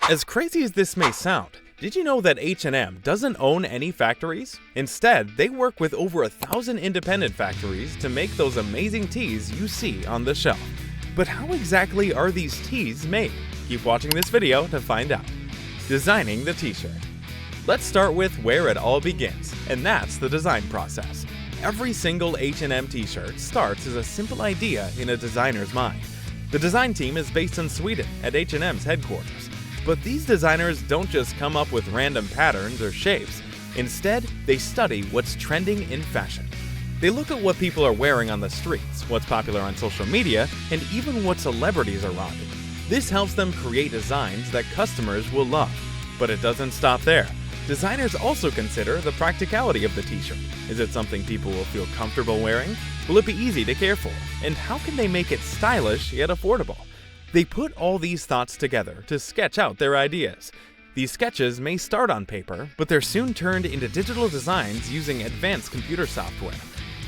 As crazy as this may sound, did you know that H&M doesn't own any factories? Instead, they work with over 1,000 independent factories to make those amazing tees you see on the shelf. But how exactly are these tees made? Keep watching this video to find out. Designing the t-shirt. Let's start with where it all begins, and that's the design process. Every single H&M t-shirt starts as a simple idea in a designer's mind. The design team is based in Sweden at H&M's headquarters. But these designers don't just come up with random patterns or shapes. Instead, they study what's trending in fashion. They look at what people are wearing on the streets, what's popular on social media, and even what celebrities are rocking. This helps them create designs that customers will love. But it doesn't stop there. Designers also consider the practicality of the t-shirt. Is it something people will feel comfortable wearing? Will it be easy to care for? And how can they make it stylish yet affordable? They put all these thoughts together to sketch out their ideas. These sketches may start on paper, but they're soon turned into digital designs using advanced computer software.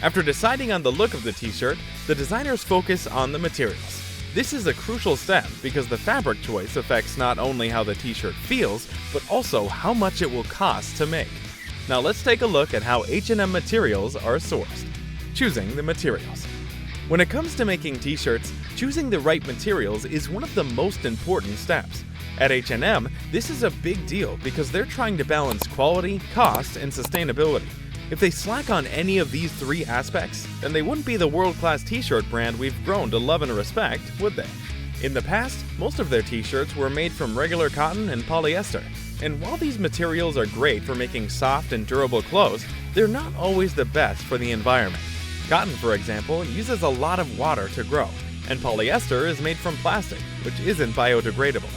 After deciding on the look of the t-shirt, the designers focus on the materials. This is a crucial step because the fabric choice affects not only how the t-shirt feels, but also how much it will cost to make. Now let's take a look at how H&M materials are sourced. Choosing the materials. When it comes to making t-shirts, choosing the right materials is one of the most important steps. At H&M, this is a big deal because they're trying to balance quality, cost, and sustainability. If they slack on any of these three aspects, then they wouldn't be the world-class t-shirt brand we've grown to love and respect, would they? In the past, most of their t-shirts were made from regular cotton and polyester. And while these materials are great for making soft and durable clothes, they're not always the best for the environment. Cotton, for example, uses a lot of water to grow, and polyester is made from plastic, which isn't biodegradable.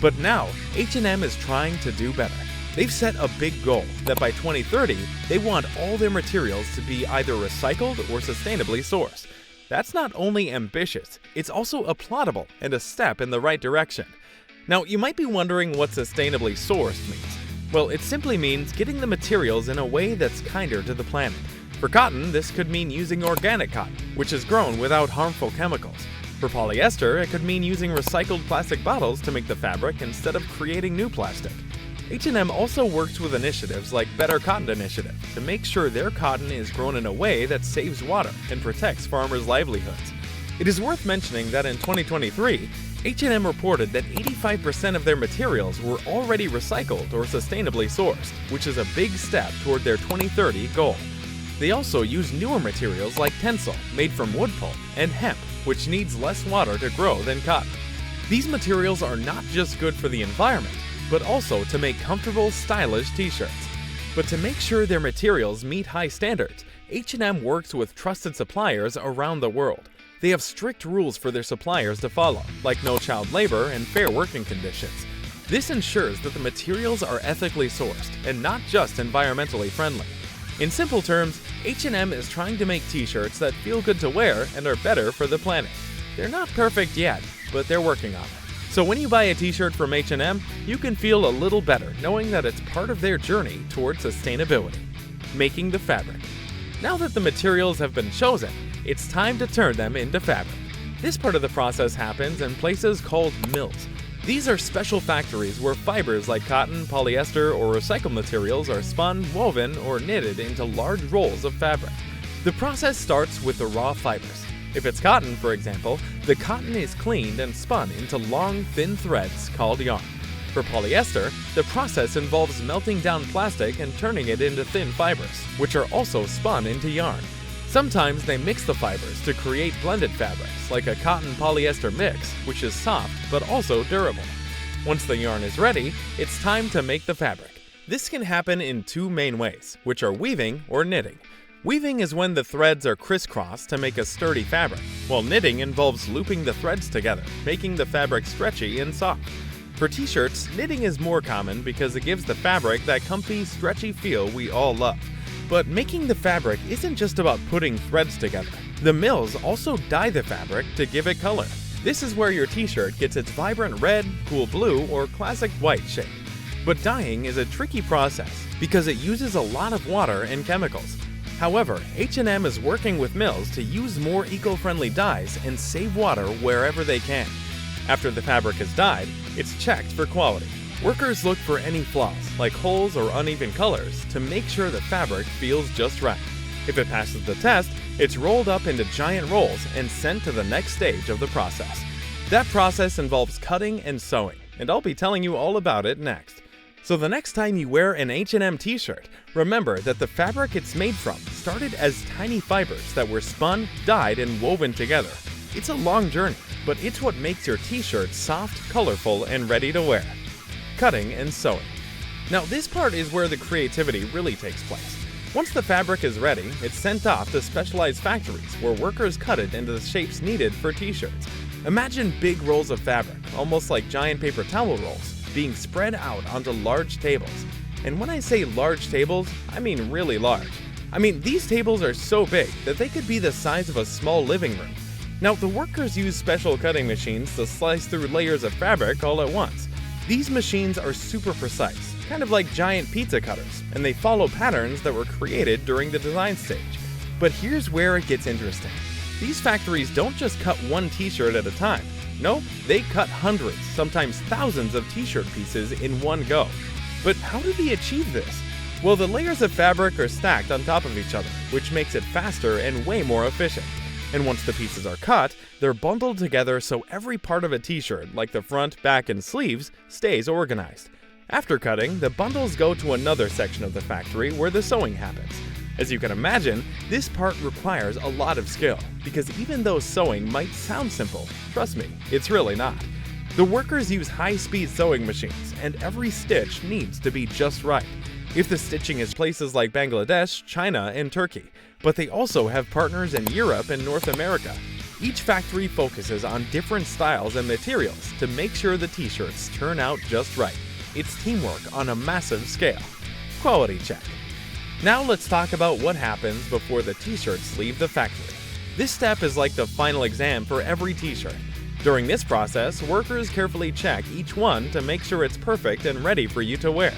But now, H&M is trying to do better. They've set a big goal that by 2030, they want all their materials to be either recycled or sustainably sourced. That's not only ambitious, it's also applaudable and a step in the right direction. Now, you might be wondering what sustainably sourced means. Well, it simply means getting the materials in a way that's kinder to the planet. For cotton, this could mean using organic cotton, which is grown without harmful chemicals. For polyester, it could mean using recycled plastic bottles to make the fabric instead of creating new plastic. H&M also works with initiatives like Better Cotton Initiative to make sure their cotton is grown in a way that saves water and protects farmers' livelihoods. It is worth mentioning that in 2023, H&M reported that 85% of their materials were already recycled or sustainably sourced, which is a big step toward their 2030 goal. They also use newer materials like Tencel, made from wood pulp, and hemp, which needs less water to grow than cotton. These materials are not just good for the environment, but also to make comfortable, stylish t-shirts. But to make sure their materials meet high standards, H&M works with trusted suppliers around the world. They have strict rules for their suppliers to follow, like no child labor and fair working conditions. This ensures that the materials are ethically sourced and not just environmentally friendly. In simple terms, H&M is trying to make t-shirts that feel good to wear and are better for the planet. They're not perfect yet, but they're working on it. So when you buy a t-shirt from H&M, you can feel a little better knowing that it's part of their journey towards sustainability. Making the fabric. Now that the materials have been chosen, it's time to turn them into fabric. This part of the process happens in places called mills. These are special factories where fibers like cotton, polyester, or recycled materials are spun, woven, or knitted into large rolls of fabric. The process starts with the raw fibers. If it's cotton, for example, the cotton is cleaned and spun into long, thin threads called yarn. For polyester, the process involves melting down plastic and turning it into thin fibers, which are also spun into yarn. Sometimes they mix the fibers to create blended fabrics, like a cotton-polyester mix, which is soft but also durable. Once the yarn is ready, it's time to make the fabric. This can happen in two main ways, which are weaving or knitting. Weaving is when the threads are crisscrossed to make a sturdy fabric, while knitting involves looping the threads together, making the fabric stretchy and soft. For t-shirts, knitting is more common because it gives the fabric that comfy, stretchy feel we all love. But making the fabric isn't just about putting threads together. The mills also dye the fabric to give it color. This is where your t-shirt gets its vibrant red, cool blue, or classic white shade. But dyeing is a tricky process because it uses a lot of water and chemicals. However, H&M is working with mills to use more eco-friendly dyes and save water wherever they can. After the fabric is dyed, it's checked for quality. Workers look for any flaws, like holes or uneven colors, to make sure the fabric feels just right. If it passes the test, it's rolled up into giant rolls and sent to the next stage of the process. That process involves cutting and sewing, and I'll be telling you all about it next. So the next time you wear an H&M t-shirt, remember that the fabric it's made from started as tiny fibers that were spun, dyed, and woven together. It's a long journey, but it's what makes your t-shirt soft, colorful, and ready to wear. Cutting and sewing. Now this part is where the creativity really takes place. Once the fabric is ready, it's sent off to specialized factories where workers cut it into the shapes needed for t-shirts. Imagine big rolls of fabric, almost like giant paper towel rolls, being spread out onto large tables. And when I say large tables, I mean really large. These tables are so big that they could be the size of a small living room. Now, the workers use special cutting machines to slice through layers of fabric all at once. These machines are super precise, kind of like giant pizza cutters, and they follow patterns that were created during the design stage. But here's where it gets interesting. These factories don't just cut one t-shirt at a time. No, they cut hundreds, sometimes thousands of t-shirt pieces in one go. But how do they achieve this? Well, the layers of fabric are stacked on top of each other, which makes it faster and way more efficient. And once the pieces are cut, they're bundled together so every part of a t-shirt, like the front, back, and sleeves, stays organized. After cutting, the bundles go to another section of the factory where the sewing happens. As you can imagine, this part requires a lot of skill, because even though sewing might sound simple, trust me, it's really not. The workers use high-speed sewing machines, and every stitch needs to be just right. If the stitching is places like Bangladesh, China, and Turkey, but they also have partners in Europe and North America. Each factory focuses on different styles and materials to make sure the t-shirts turn out just right. It's teamwork on a massive scale. Quality check. Now let's talk about what happens before the t-shirts leave the factory. This step is like the final exam for every t-shirt. During this process, workers carefully check each one to make sure it's perfect and ready for you to wear.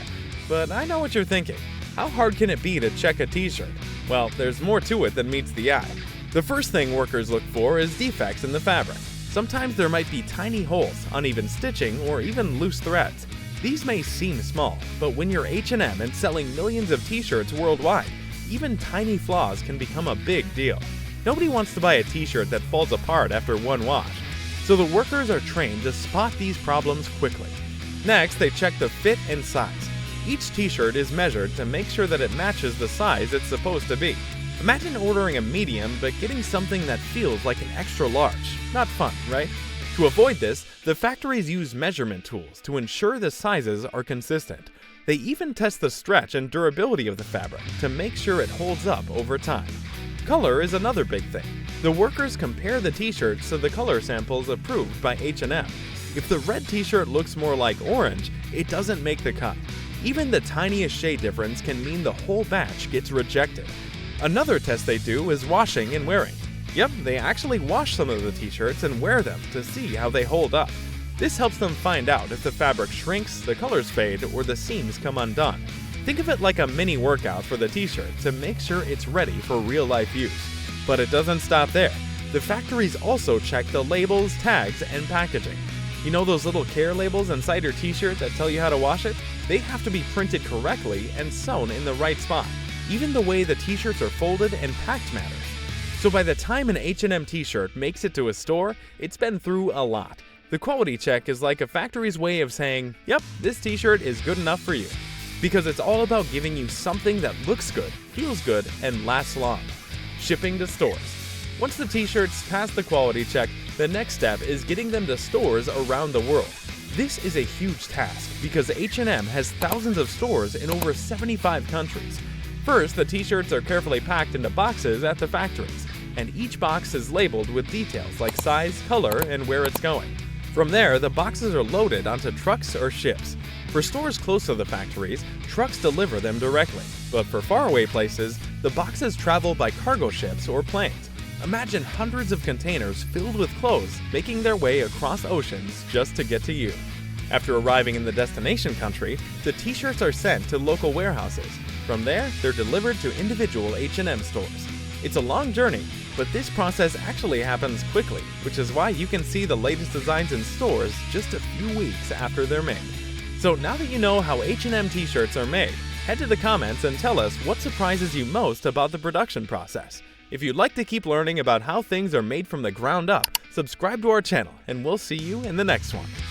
But I know what you're thinking. How hard can it be to check a t-shirt? Well, there's more to it than meets the eye. The first thing workers look for is defects in the fabric. Sometimes there might be tiny holes, uneven stitching, or even loose threads. These may seem small, but when you're H&M and selling millions of t-shirts worldwide, even tiny flaws can become a big deal. Nobody wants to buy a t-shirt that falls apart after one wash, so the workers are trained to spot these problems quickly. Next, they check the fit and size. Each t-shirt is measured to make sure that it matches the size it's supposed to be. Imagine ordering a medium but getting something that feels like an extra large. Not fun, right? To avoid this, the factories use measurement tools to ensure the sizes are consistent. They even test the stretch and durability of the fabric to make sure it holds up over time. Color is another big thing. The workers compare the t-shirts to the color samples approved by H&M. If the red t-shirt looks more like orange, it doesn't make the cut. Even the tiniest shade difference can mean the whole batch gets rejected. Another test they do is washing and wearing. Yep, they actually wash some of the t-shirts and wear them to see how they hold up. This helps them find out if the fabric shrinks, the colors fade, or the seams come undone. Think of it like a mini workout for the t-shirt to make sure it's ready for real-life use. But it doesn't stop there. The factories also check the labels, tags, and packaging. You know those little care labels inside your t-shirt that tell you how to wash it? They have to be printed correctly and sewn in the right spot. Even the way the t-shirts are folded and packed matters. So by the time an H&M t-shirt makes it to a store, it's been through a lot. The quality check is like a factory's way of saying, yep, this t-shirt is good enough for you. Because it's all about giving you something that looks good, feels good, and lasts long. Shipping to stores. Once the t-shirts pass the quality check, the next step is getting them to stores around the world. This is a huge task because H&M has thousands of stores in over 75 countries. First, the t-shirts are carefully packed into boxes at the factories, and each box is labeled with details like size, color, and where it's going. From there, the boxes are loaded onto trucks or ships. For stores close to the factories, trucks deliver them directly, but for faraway places, the boxes travel by cargo ships or planes. Imagine hundreds of containers filled with clothes making their way across oceans just to get to you. After arriving in the destination country, the t-shirts are sent to local warehouses. From there, they're delivered to individual H&M stores. It's a long journey, but this process actually happens quickly, which is why you can see the latest designs in stores just a few weeks after they're made. So now that you know how H&M t-shirts are made, head to the comments and tell us what surprises you most about the production process. If you'd like to keep learning about how things are made from the ground up, subscribe to our channel and we'll see you in the next one.